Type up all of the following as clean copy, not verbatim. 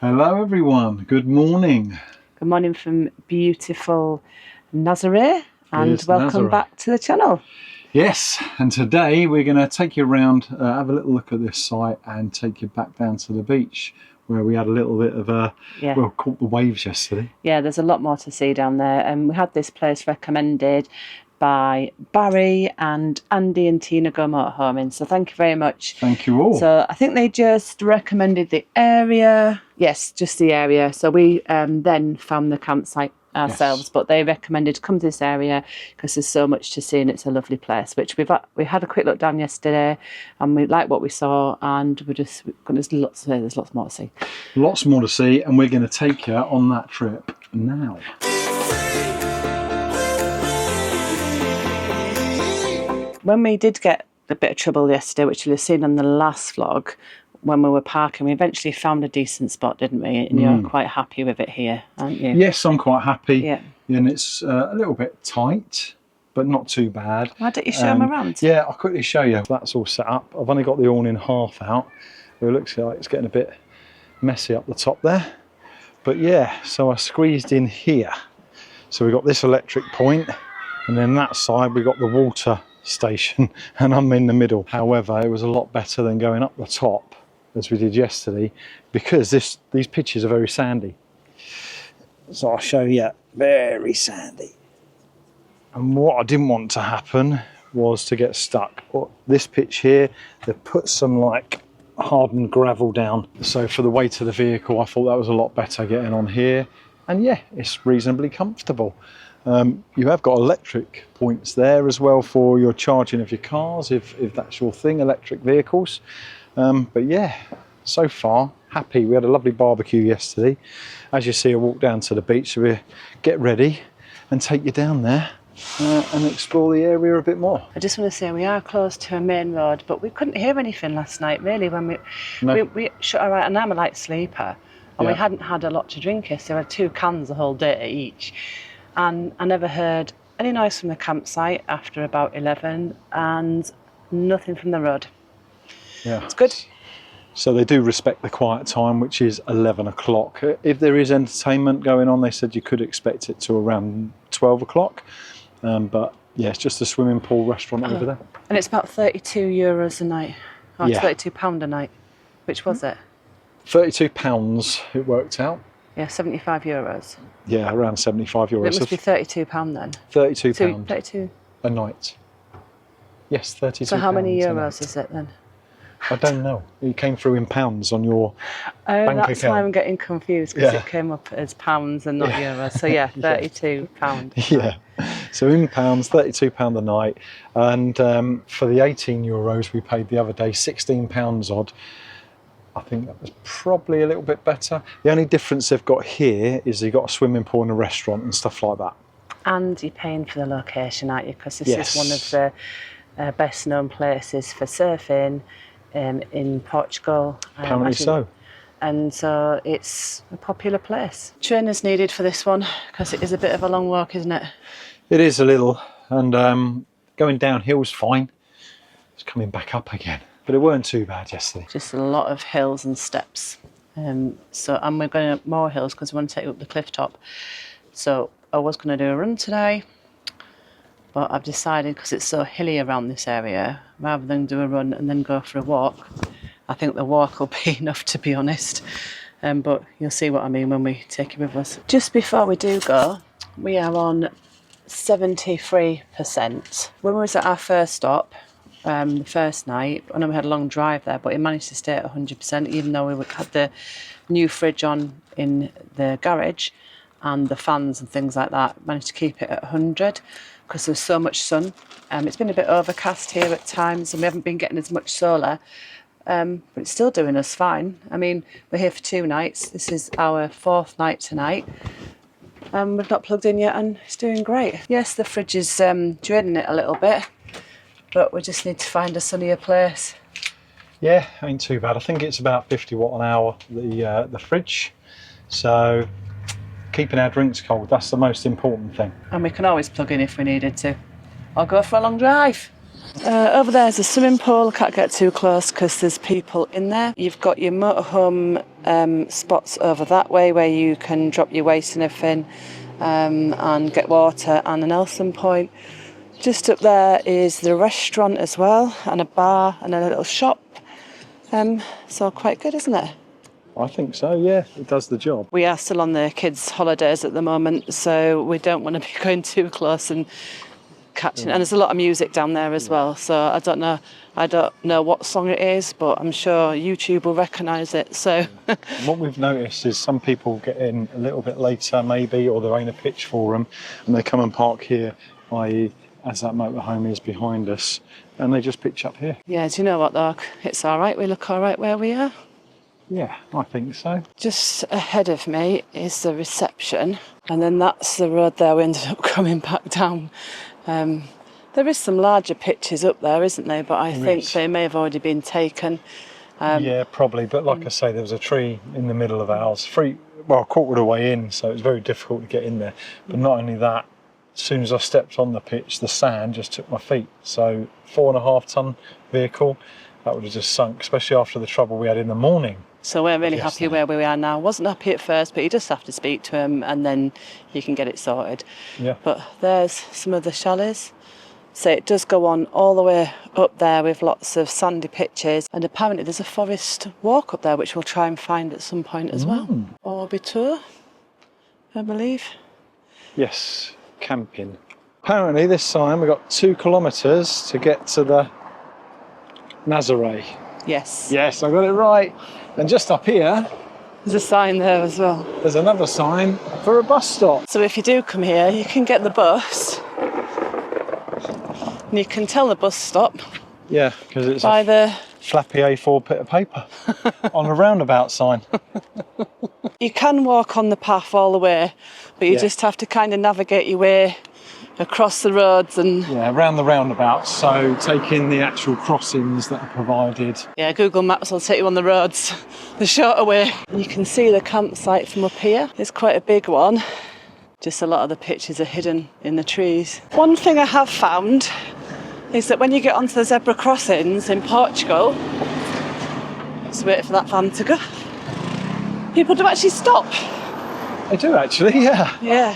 Hello everyone, good morning. Good morning from beautiful Nazare, and Yes, welcome Nazare. back to the channel. Yes, and today we're going to take you around, have a little look at this site and take you back down to the beach where we had a little bit of well, caught the waves yesterday. Yeah, there's a lot more to see down there, and we had this place recommended by Barry and Andy and Tina Go Motorhome, so thank you very much. Thank you all. So I think they just recommended the area. Yes, just the area. So we then found the campsite ourselves, yes. But they recommended come to this area because there's so much to see and it's a lovely place, which we had a quick look down yesterday and we liked what we saw, and there's lots more to see. Lots more to see, and we're going to take you on that trip now. When we did get a bit of trouble yesterday, which you'll have seen on the last vlog, when we were parking, we eventually found a decent spot, didn't we? And you're quite happy with it here, aren't you? Yes, I'm quite happy. Yeah. And it's a little bit tight, but not too bad. Why don't you show them around? Yeah, I'll quickly show you. That's all set up. I've only got the awning half out. It looks like it's getting a bit messy up the top there. But yeah, so I squeezed in here. So we've got this electric point, and then that side we got the water station, and I'm in the middle. However, it was a lot better than going up the top as we did yesterday, because these pitches are very sandy. So I'll show you, very sandy. And what I didn't want to happen was to get stuck. This pitch here, they've put some like hardened gravel down. So for the weight of the vehicle, I thought that was a lot better getting on here. And yeah, it's reasonably comfortable. You have got electric points there as well for your charging of your cars, if that's your thing, electric vehicles. But yeah, so far, happy. We had a lovely barbecue yesterday. As you see, I walk down to the beach, so we'll get ready and take you down there and explore the area a bit more. I just want to say we are close to a main road, but we couldn't hear anything last night, really, when we shut our eyes, and I'm a light sleeper, and we hadn't had a lot to drink yesterday. We had 2 cans the whole day each. And I never heard any noise from the campsite after about 11, and nothing from the road. Yeah, it's good. So they do respect the quiet time, which is 11 o'clock. If there is entertainment going on, they said you could expect it to around 12 o'clock. But yeah, it's just a swimming pool restaurant over there. And it's about €32 a night, or £32 a night. Which was it? £32 it worked out. Yeah, €75. Yeah, around €75. It must be £32 then. £32. 32 a night. Yes, £32. So how many euros is it then? I don't know. It came through in pounds on your bank account. That's why I'm getting confused, because it came up as pounds and not euros. So yeah, £32. Yeah. So in pounds, £32 a night. And for the €18 we paid the other day, £16 odd. I think that was probably a little bit better. The only difference they've got here is they've got a swimming pool and a restaurant and stuff like that. And you're paying for the location, aren't you? Because this is one of the best known places for surfing in Portugal. Apparently so. And so it's a popular place. Trainers needed for this one, because it is a bit of a long walk, isn't it? It is a little, and going downhill's fine. It's coming back up again. But it weren't too bad yesterday. Just a lot of hills and steps. And we're going up more hills because we want to take up the cliff top. So I was going to do a run today, but I've decided, because it's so hilly around this area, rather than do a run and then go for a walk, I think the walk will be enough, to be honest. But you'll see what I mean when we take you with us. Just before we do go, we are on 73%. When we was at our first stop, the first night, I know we had a long drive there, but it managed to stay at 100%, even though we had the new fridge on in the garage and the fans and things like that. Managed to keep it at 100 because there was so much sun. It's been a bit overcast here at times, and we haven't been getting as much solar, but it's still doing us fine. I mean, we're here for 2 nights. This is our 4th night tonight. We've not plugged in yet, and it's doing great. Yes, the fridge is draining it a little bit, but we just need to find a sunnier place. Yeah, ain't too bad. I think it's about 50 watt an hour, the fridge. So keeping our drinks cold, that's the most important thing. And we can always plug in if we needed to. Or go for a long drive. Over there's a swimming pool. I can't get too close because there's people in there. You've got your motorhome spots over that way where you can drop your waste and everything and get water, and an Nelson point. Just up there is the restaurant as well, and a bar and a little shop. So quite good, isn't it? I think so, yeah, it does the job. We are still on the kids' holidays at the moment, so we don't want to be going too close and catching. And there's a lot of music down there as well, so I don't know what song it is, but I'm sure YouTube will recognise it. So what we've noticed is some people get in a little bit later maybe, or there ain't a pitch for them, and they come and park here, i.e. as that motorhome is behind us, and they just pitch up here. Yeah, do you know what though? It's all right, we look all right where we are. Yeah, I think so. Just ahead of me is the reception, and then that's the road there we ended up coming back down. There is some larger pitches up there, isn't there? But I think they may have already been taken. Yeah, probably. But like I say, there was a tree in the middle of ours, a quarter of the way in, so it was very difficult to get in there. But not only that, as soon as I stepped on the pitch, the sand just took my feet. So 4.5 ton vehicle, that would have just sunk, especially after the trouble we had in the morning. So we're really happy where we are now. Wasn't happy at first, but you just have to speak to him and then you can get it sorted. Yeah. But there's some of the chalets. So it does go on all the way up there with lots of sandy pitches, and apparently there's a forest walk up there which we'll try and find at some point as well. Orbitur, I believe. Yes, camping. Apparently this time we've got 2 kilometres to get to the Nazare. Yes. Yes, I got it right. And just up here, there's a sign there as well. There's another sign for a bus stop. So if you do come here, you can get the bus. And you can tell the bus stop. Yeah, because it's by the flappy A4 bit of paper on a roundabout sign. You can walk on the path all the way, but you just have to kind of navigate your way across the roads and around the roundabouts, so taking the actual crossings that are provided. Yeah, Google Maps will take you on the roads the shorter way. You can see the campsite from up here. It's quite a big one. Just a lot of the pitches are hidden in the trees. One thing I have found is that when you get onto the zebra crossings in Portugal, just wait for that van to go, people do actually stop. They do actually, yeah. Yeah.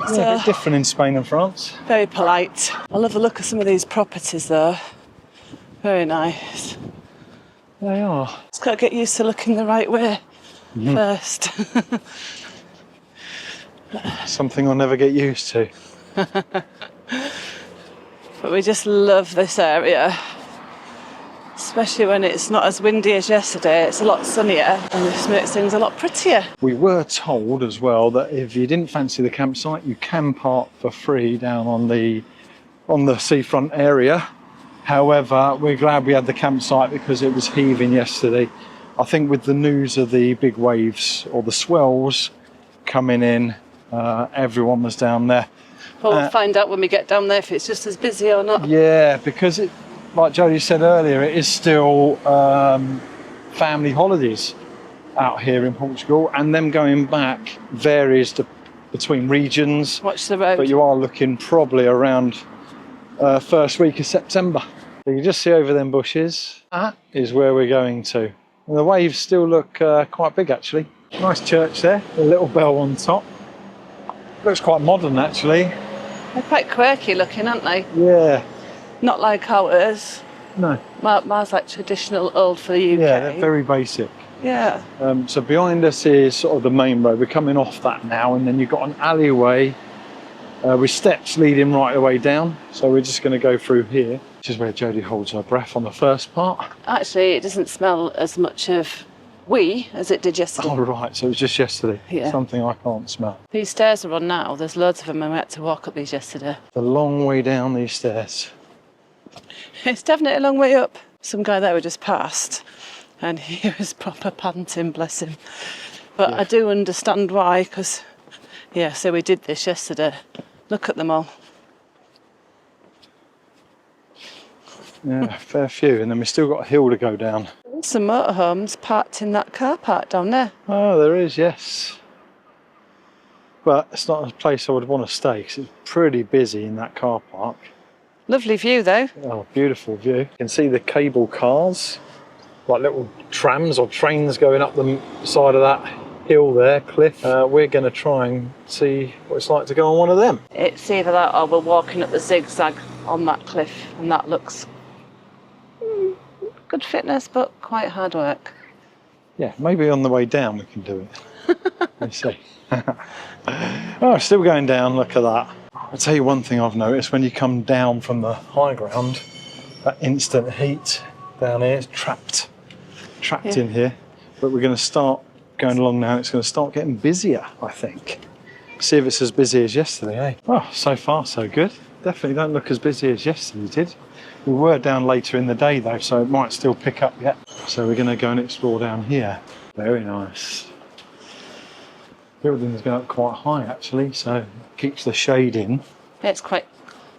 So, a bit different in Spain and France. Very polite. I love the look of some of these properties though. Very nice. They are. Just got to get used to looking the right way first. Something I'll never get used to. But we just love this area. Especially when it's not as windy as yesterday, it's a lot sunnier and this makes things a lot prettier. We were told as well that if you didn't fancy the campsite, you can park for free down on the seafront area. However, we're glad we had the campsite because it was heaving yesterday. I think with the news of the big waves or the swells coming in, everyone was down there. Well, we'll find out when we get down there if it's just as busy or not. Yeah, because it, like Jodie said earlier, it is still family holidays out here in Portugal, and them going back varies between regions. Watch the road. But you are looking probably around first week of September. So you just see over them bushes. That is where we're going to. And the waves still look quite big actually. Nice church there, a little bell on top. Looks quite modern actually. They're quite quirky looking, aren't they? Yeah. Not like ours. No. Mine's like traditional old for the UK. Yeah, they're very basic. Yeah. So behind us is sort of the main road. We're coming off that now, and then you've got an alleyway with steps leading right away down. So we're just going to go through here, which is where Jodie holds her breath on the first part. Actually, it doesn't smell as much of wee as it did yesterday. Oh, right. So it was just yesterday. Yeah. Something I can't smell. These stairs are on now. There's loads of them, and we had to walk up these yesterday. The long way down these stairs. It's definitely a long way up. Some guy there we just passed, and he was proper panting, bless him. But I do understand why, because, so we did this yesterday. Look at them all. Yeah, fair few. And then we've still got a hill to go down. Some motorhomes parked in that car park down there. Oh, there is, yes. But it's not a place I would want to stay because it's pretty busy in that car park. Lovely view though. Oh, beautiful view. You can see the cable cars, like little trams or trains going up the side of that hill there, cliff. We're going to try and see what it's like to go on one of them. It's either that or we're walking up the zigzag on that cliff, and that looks good fitness, but quite hard work. Yeah, maybe on the way down we can do it. Let's see. Oh, still going down, look at that. I'll tell you one thing I've noticed, when you come down from the high ground, that instant heat down here is trapped in here. But we're going to start going along now, it's going to start getting busier, I think. See if it's as busy as yesterday, eh? Oh, so far so good. Definitely don't look as busy as yesterday did. We were down later in the day though, so it might still pick up yet. So we're going to go and explore down here. Very nice. Building's going up quite high actually, so it keeps the shade in. Yeah, it's quite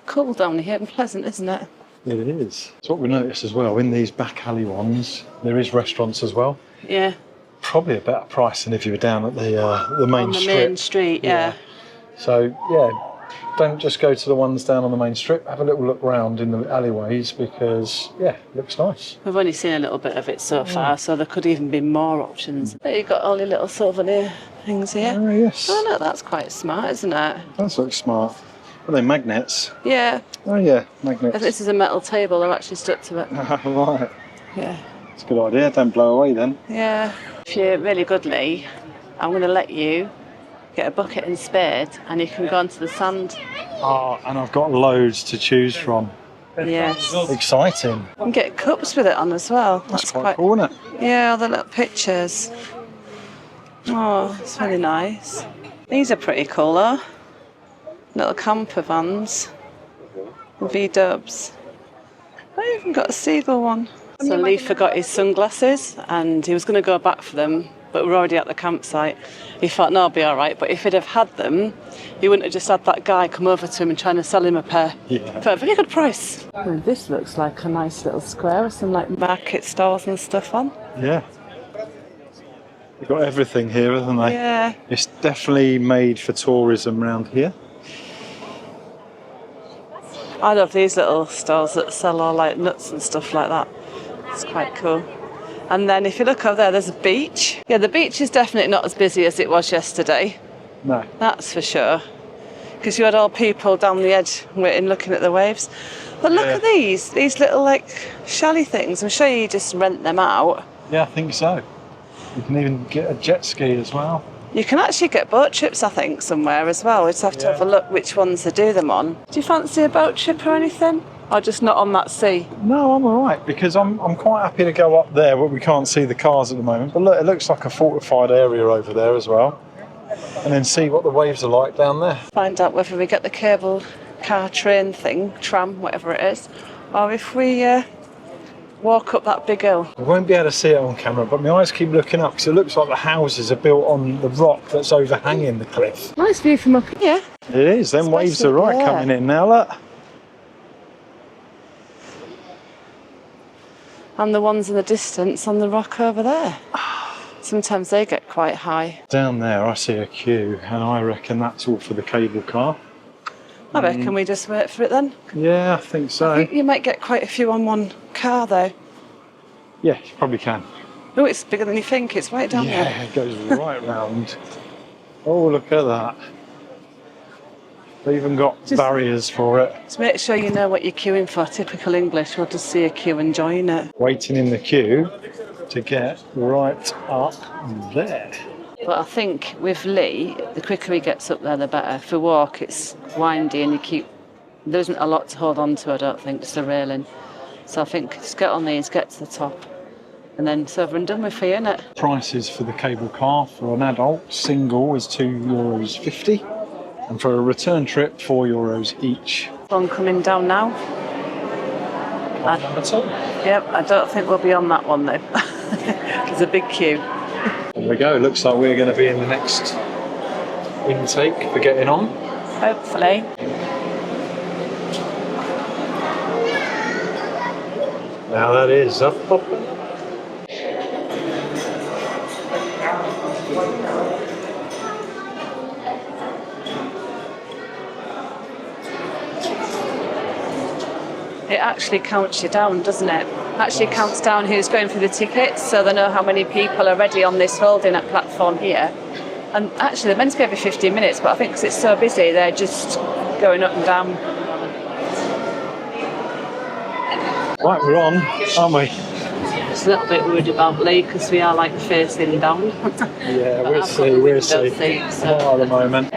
cool down here and pleasant, isn't it? It is. It's what we noticed as well, in these back alley ones, there is restaurants as well. Yeah. Probably a better price than if you were down at the main strip. On the main street, yeah. So, yeah, don't just go to the ones down on the main strip. Have a little look round in the alleyways because, yeah, it looks nice. We've only seen a little bit of it so far, so there could even be more options. There you've got all your little souvenir things here. Oh, yes. Oh, no, that's quite smart, isn't it? That looks smart. Are they magnets? Yeah. Oh, yeah, magnets. This is a metal table, they're actually stuck to it. Right. Yeah. It's a good idea. Don't blow away then. Yeah. If you're really good, Lee, I'm going to let you get a bucket and spade and you can go onto the sand. Oh, and I've got loads to choose from. Yes. Exciting. You can get cups with it on as well. That's quite cool, isn't it? Yeah, all the little pictures. Oh, it's really nice. These are pretty cool though. Little camper vans. V-dubs. I even got a seagull one. So Lee forgot his sunglasses and he was going to go back for them, but we're already at the campsite. He thought, no, I'll be all right. But if he'd have had them, he wouldn't have just had that guy come over to him and trying to sell him a pair for a very good price. Well, this looks like a nice little square with some like market stalls and stuff on. Yeah. They've got everything here, haven't they? Yeah. It's definitely made for tourism around here. I love these little stalls that sell all like nuts and stuff like that. It's quite cool. And then if you look over there, there's a beach. Yeah, the beach is definitely not as busy as it was yesterday. No. That's for sure. Because you had all people down the edge waiting, looking at the waves. But look at these little like chalet things. I'm sure you just rent them out. Yeah, I think so. You can even get a jet ski as well. You can actually get boat trips, I think, somewhere as well. We just have to have a look which ones they do them on. Do you fancy a boat trip or anything? Or just not on that sea? No, I'm all right because I'm quite happy to go up there, but we can't see the cars at the moment. But look, it looks like a fortified area over there as well. And then see what the waves are like down there. Find out whether we get the cable car train thing, tram, whatever it is, or if we walk up that big hill. We won't be able to see it on camera, but my eyes keep looking up because it looks like the houses are built on the rock that's overhanging the cliff. Nice view from up here. It is. Them waves are right coming in now, look. And the ones in the distance on the rock over there. Sometimes they get quite high. Down there I see a queue and I reckon that's all for the cable car. I reckon we just wait for it then. Yeah, I think so. I think you might get quite a few on one car though. Yeah, you probably can. Oh, it's bigger than you think. It's right down there. Yeah, it goes right round. Oh, look at that. They've even got barriers for it. To make sure you know what you're queuing for. Typical English, we'll just see a queue and join it. Waiting in the queue to get right up there. But I think with Lee, the quicker he gets up there, the better. If we walk, it's windy and there isn't a lot to hold on to, I don't think, just a railing. So I think just get on these, get to the top, and then it's over and done with for you, innit? Prices for the cable car for an adult single is €2.50, and for a return trip, €4 each. One coming down now. Number 2. Yep, I don't think we'll be on that one though. There's a big queue. There we go, looks like we're going to be in the next intake for getting on. Hopefully. Now that is up. It actually counts you down, doesn't it? Actually counts down who's going for the tickets, so they know how many people are ready on this holding at platform here. And actually, they're meant to be every 15 minutes, but I think because it's so busy, they're just going up and down. Right, we're on, aren't we? Just a little bit worried about Lee because we are like facing down. Yeah, we'll see. So. Not at the moment.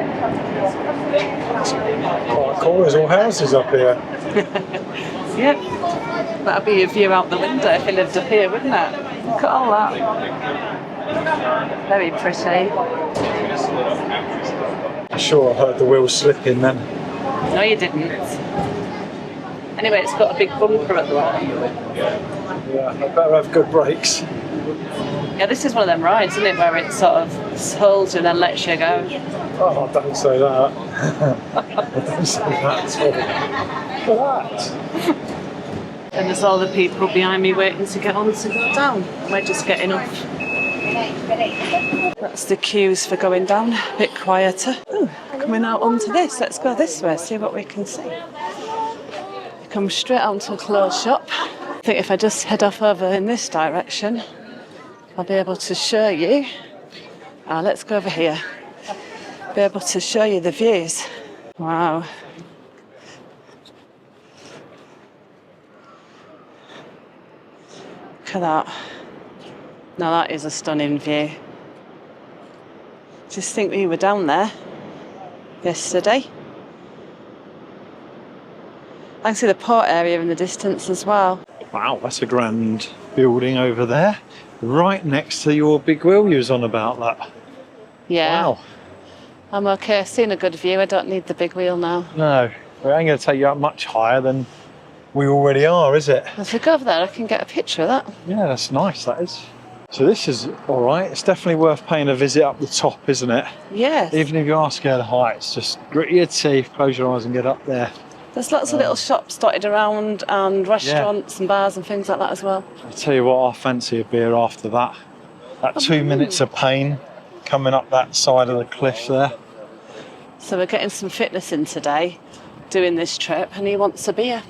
Quite cool, there's all houses up here. Yep. That'd be a view out the window if you lived up here, wouldn't it? Look at all that. Very pretty. I'm sure I heard the wheels slipping then. No, you didn't. Anyway, it's got a big bumper at the bottom. Yeah, I better have good brakes. Yeah, this is one of them rides, isn't it, where it sort of holds you and then lets you go. Oh, don't say that. Don't say that at all. Look at that. And there's all the people behind me waiting to get on to go down. We're just getting off. That's the queues for going down, a bit quieter. Ooh, coming out onto this. Let's go this way, see what we can see. Come straight onto a clothes shop. I think if I just head off over in this direction, I'll be able to show you. Let's go over here. Be able to show you the views. Wow. Look at that. Now that is a stunning view. Just think we were down there yesterday. I can see the port area in the distance as well. Wow, that's a grand building over there. Right next to your big wheel you was on about that. Yeah. Wow. I'm okay, I've seen a good view. I don't need the big wheel now. No, we ain't going to take you up much higher than we already are, is it? If we go over there, I can get a picture of that. Yeah, that's nice, that is. So this is all right. It's definitely worth paying a visit up the top, isn't it? Yes. Even if you are scared of heights, just grit your teeth, close your eyes and get up there. There's lots of little shops dotted around and restaurants and bars and things like that as well. I'll tell you what, I fancy a beer after that. That 2 minutes of pain coming up that side of the cliff there. So we're getting some fitness in today, doing this trip, and he wants a beer.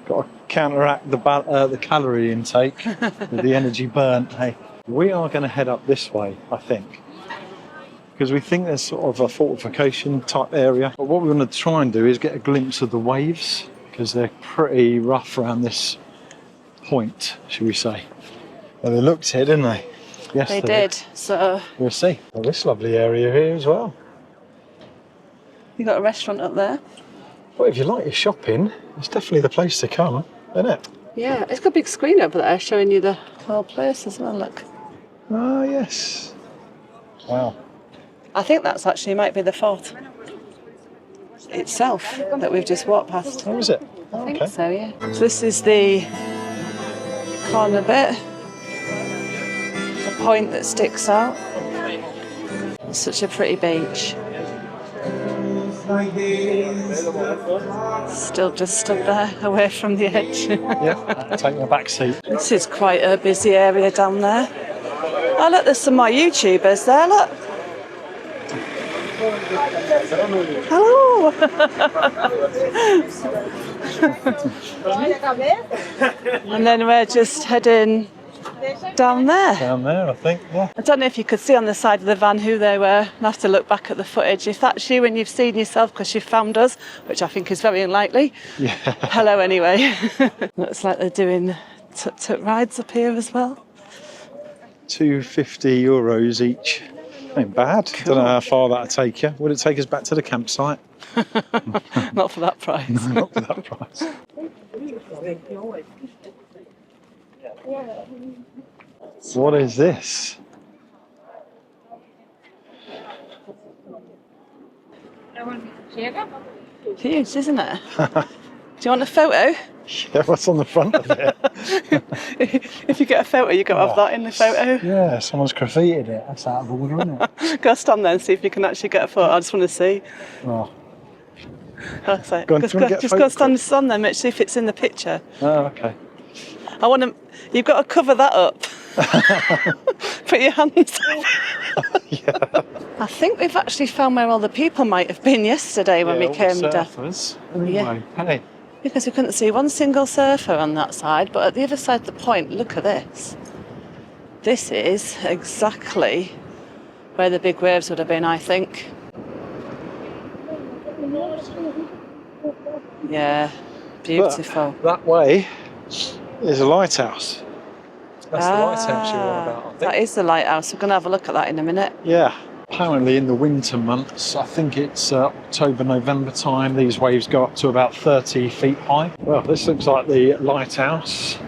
Got to counteract the calorie intake with the energy burnt. Hey, we are going to head up this way, I think, because we think there's sort of a fortification type area. But what we're going to try and do is get a glimpse of the waves, because they're pretty rough around this point, should we say. Well, they looked here, didn't they? Yes, they did. So we'll see. Well, this lovely area here as well. You got a restaurant up there? Well, if you like your shopping, it's definitely the place to come, isn't it? Yeah, it's got a big screen over there showing you the whole place as well, look. Oh, yes. Wow. I think that's actually might be the Forte itself that we've just walked past. Oh, is it? I okay. think so, yeah. So this is the corner bit, the point that sticks out. It's such a pretty beach. Still just stood there, away from the edge. Yeah, taking a back seat. This is quite a busy area down there. Oh look, there's some more YouTubers there, look. Hello. And then we're just heading down there. Down there, I think, yeah. I don't know if you could see on the side of the van who they were. I'll have to look back at the footage. If that's you and you've seen yourself because you found us, which I think is very unlikely. Yeah. Hello anyway. Looks like they're doing tuk-tuk rides up here as well. €250 each. Ain't bad. Cool. Don't know how far that'll take you. Would it take us back to the campsite? Not for that price. No, not for that price. What is this? Huge, isn't it? Do you want a photo? Yeah, what's on the front of it? If you get a photo, you've got to have that in the photo. Yeah, someone's graffitied it. That's out of order, isn't it? Go stand there and see if you can actually get a photo. I just want to see. Oh. That's it. Go on, Just go stand there, see if it's in the picture. Oh, okay. I want to. You've got to cover that up. Put your hands up. Yeah. I think we've actually found where all the people might have been yesterday when we came down. Anyway, hey. because we couldn't see one single surfer on that side, but at the other side of the point, look at this. This is exactly where the big waves would have been, I think. Yeah, beautiful. But that way is a lighthouse. That's the lighthouse you're on about, I think. That is the lighthouse. We're going to have a look at that in a minute. Yeah. Apparently in the winter months, I think it's October, November time, these waves go up to about 30 feet high. Well, this looks like the lighthouse.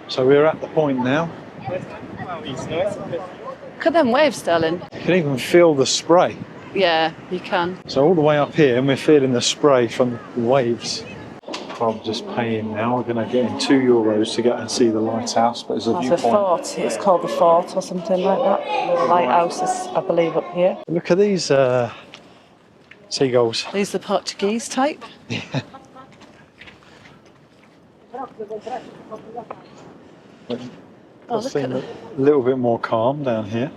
So we're at the point now. Look at them waves, darling. You can even feel the spray. Yeah, you can. So all the way up here, and we're feeling the spray from the waves. I'm just paying now. We're going to get in €2 to get and see the lighthouse, but there's a viewpoint. The Forte. It's called the Forte or something like that. The lighthouse is, I believe, up here. Look at these seagulls. These are the Portuguese type. Yeah. Does seem a little bit more calm down here.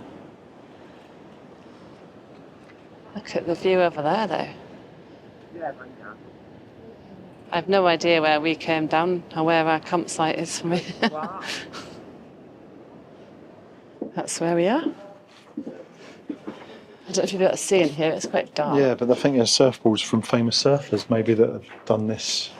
Look at the view over there, though. I have no idea where we came down or where our campsite is from here. Wow. That's where we are. I don't know if you've got to see in here, it's quite dark. Yeah, but I think there's surfboards from famous surfers maybe that have done this.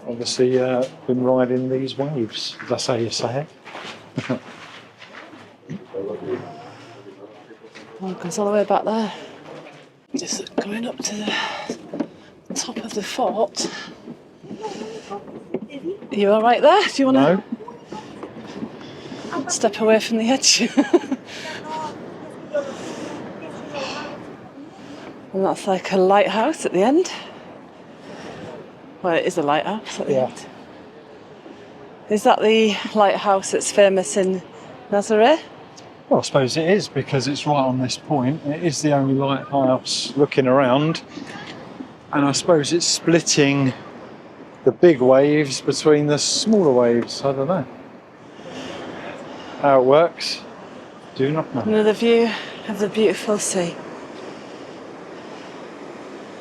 Obviously been riding these waves. That's how you say it. Oh, it goes all the way back there. Just going up to the top of the fort. Are you all right there? Do you want to step away from the edge? And that's like a lighthouse at the end. Well, it is a lighthouse at the end. Is that the lighthouse that's famous in Nazaré? Well, I suppose it is because it's right on this point. It is the only lighthouse looking around. And I suppose it's splitting the big waves between the smaller waves. I don't know how it works. Do not know. Another view of the beautiful sea.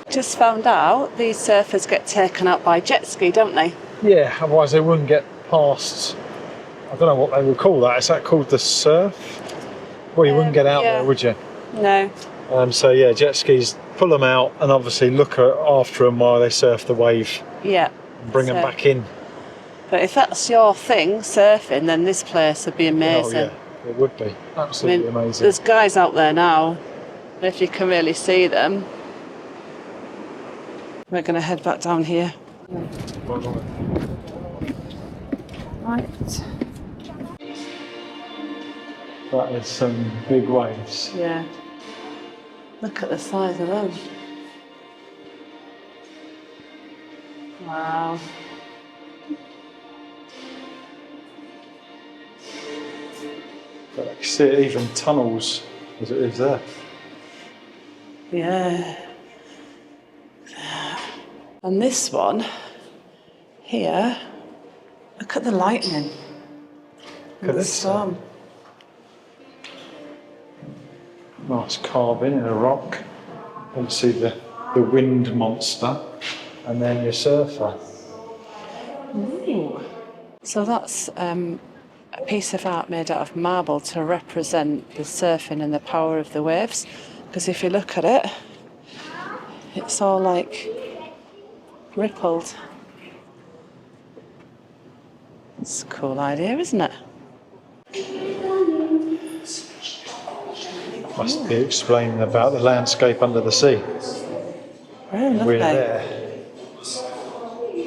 Just found out these surfers get taken out by jet ski, don't they? Yeah, otherwise they wouldn't get past. I don't know what they would call that. Is that called the surf? Well, you wouldn't get out there, would you? No. So yeah, jet skis pull them out and obviously look after them while they surf the wave. Yeah. And bring them back in. But if that's your thing, surfing, then this place would be amazing. Oh yeah, it would be absolutely amazing. There's guys out there now, if you can really see them. We're going to head back down here. Right. That is some big waves. Yeah. Look at the size of them. Wow. But I can see it even tunnels as it is there. Yeah. And this one here, look at the lightning. Look at this storm. Nice carving in a rock. You can see the wind monster and then your surfer. Ooh. So that's a piece of art made out of marble to represent the surfing and the power of the waves. Because if you look at it, it's all like rippled. It's a cool idea, isn't it? Must be explaining about the landscape under the sea. Very lovely. We're there.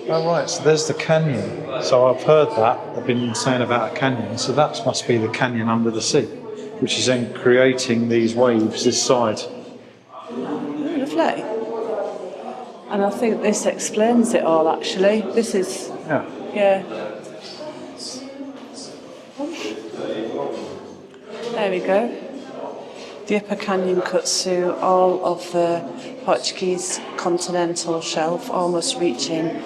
Oh right, so there's the canyon. So I've heard that. They've been saying about a canyon. So that must be the canyon under the sea, which is then creating these waves this side. Oh, lovely. And I think this explains it all, actually. This is... Yeah. There we go. The upper canyon cuts through all of the Portuguese continental shelf, almost reaching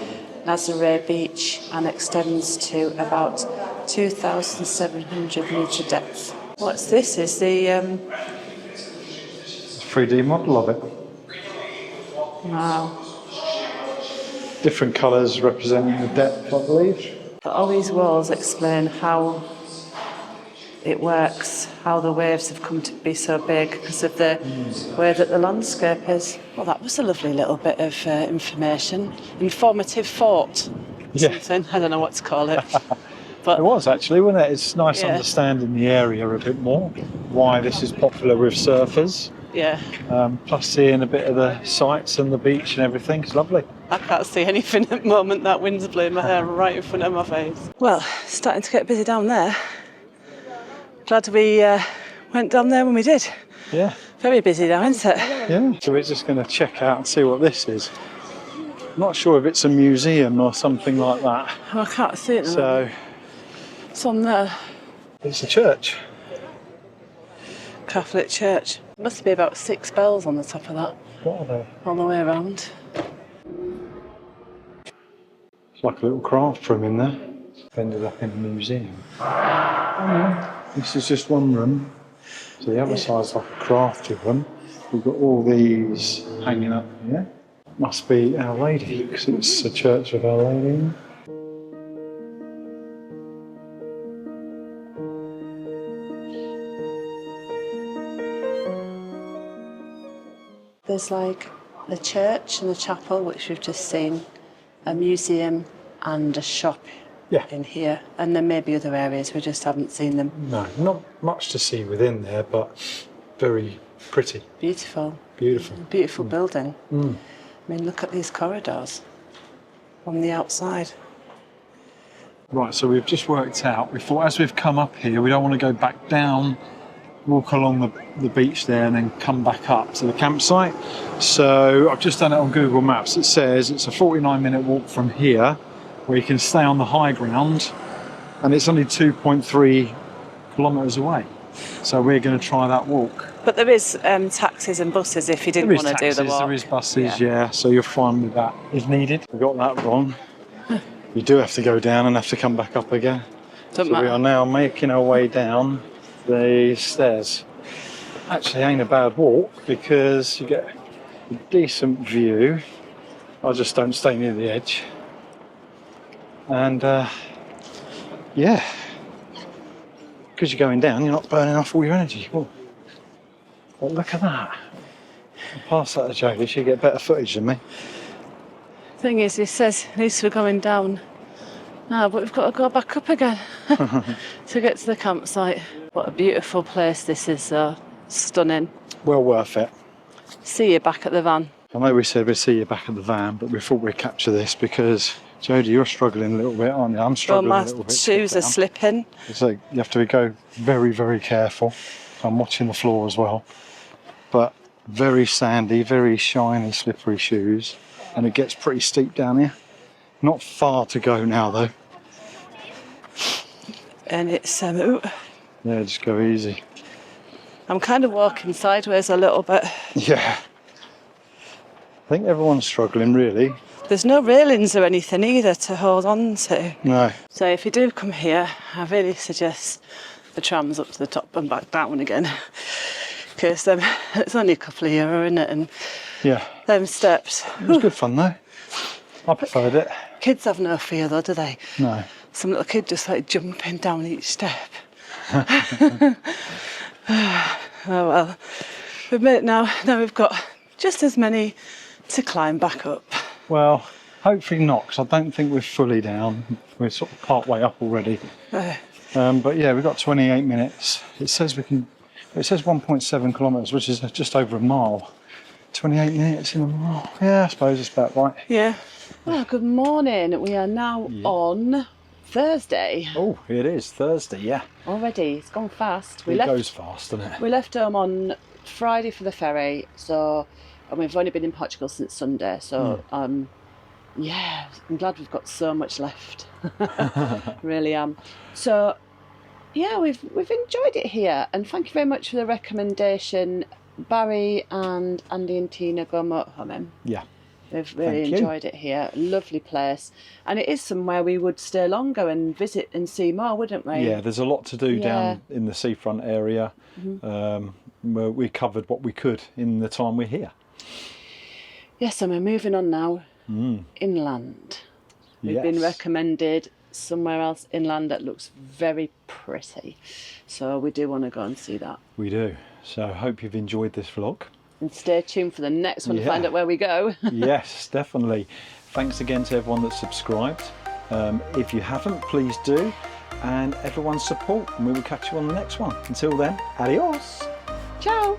Nazare Beach, and extends to about 2,700 metre depth. What's this? Is the 3D model of it. wow. Different colours representing the depth, I believe. But all these walls explain how it works, how the waves have come to be so big because of the way that the landscape is. Well, that was a lovely little bit of information. Informative fort. Yeah. Something. I don't know what to call it. But It was actually, wasn't it? It's nice Yeah. understanding the area a bit more, why this is popular with surfers. yeah, Plus seeing a bit of the sights and the beach and everything. It's lovely. I can't see anything at the moment. That wind's blowing my hair right in front of my face. Well, starting to get busy down there. Glad we went down there when we did. Yeah. Very busy now, isn't it? Yeah. So we're just going to check out and see what this is. Not sure if it's a museum or something like that. Oh, I can't see it. So It's on there. it's a church. Catholic church. Must be about 6 bells on the top of that, What are they? all the way around. It's like a little craft room in there. Ended up in a museum. This is just one room. So the other side's like a crafty room. We've got all these hanging up here. Must be Our Lady, because it's a church of Our Lady. There's like the church and the chapel, which we've just seen, a museum and a shop Yeah. in here, and there may be other areas, we just haven't seen them. No, not much to see within there, but very pretty, Beautiful. beautiful. Beautiful building. Mm. I mean, look at these corridors on the outside. Right, so we've just worked out, we thought as we've come up here, we don't want to go back down, walk along the beach there and then come back up to the campsite. So I've just done it on Google Maps. It says it's a 49-minute walk from here, where you can stay on the high ground, and it's only 2.3 kilometres away. So we're going to try that walk. But there is taxis and buses if you didn't There is want to do the taxis, walk. there is buses, yeah, so you're fine with that if needed. We got that wrong. You do have to go down and have to come back up again. Doesn't So we matter. are now making our way down the stairs. Actually ain't a bad walk because you get a decent view. I just don't stay near the edge. And yeah, because you're going down, you're not burning off all your energy. Oh. But look at that. I'll pass that to Jodie, she'll get better footage than me. Thing is, it says at least we're going down now, but we've got to go back up again to get to the campsite. What a beautiful place this is, though. Stunning. Well worth it. See you back at the van. I know we said we'd see you back at the van, but we thought we'd capture this because, Jodie, you're struggling a little bit, aren't you? I'm Well, struggling my a little bit. shoes are slipping. So you have to go very, very careful. I'm watching the floor as well. But very sandy, very shiny, slippery shoes. And it gets pretty steep down here. Not far to go now, though. And it's, Yeah, just go easy. I'm kind of walking sideways a little bit. Yeah. I think everyone's struggling, really. There's no railings or anything either to hold on to. No. So if you do come here, I really suggest the trams up to the top and back down again. Because it's only a couple of euro, isn't it? And Yeah. them steps. It was good fun, though. I preferred it. Kids have no fear though, do they? No. Some little kid just like jumping down each step. Oh well. We've made it now. Now we've got just as many to climb back up. Well, hopefully not, because I don't think we're fully down. We're sort of part way up already. But yeah, we've got 28 minutes. It says we can. It says 1.7 kilometres, which is just over a mile. 28 minutes in a mile. Yeah, I suppose it's about right. Yeah. Oh, good morning. We are now on Thursday. Oh, it is Thursday, yeah. Already. It's gone fast. It goes fast, doesn't it? We left home on Friday for the ferry, and we've only been in Portugal since Sunday, so yeah, I'm glad we've got so much left. Really am. So yeah, we've enjoyed it here, and thank you very much for the recommendation. Barry and Andy and Tina go motorhoming. Yeah. We've really Thank you. enjoyed it here. Lovely place. And it is somewhere we would stay longer and visit and see more, wouldn't we? Yeah, there's a lot to do Yeah. down in the seafront area. Where we covered what we could in the time we're here. Yes, so we're moving on now. Inland. We've been recommended somewhere else inland that looks very pretty. So we do want to go and see that. We do. So I hope you've enjoyed this vlog. And stay tuned for the next one to find out where we go. Yes, definitely. Thanks again to everyone that's subscribed. If you haven't, please do. And everyone's support. And we will catch you on the next one. Until then, adios. Ciao.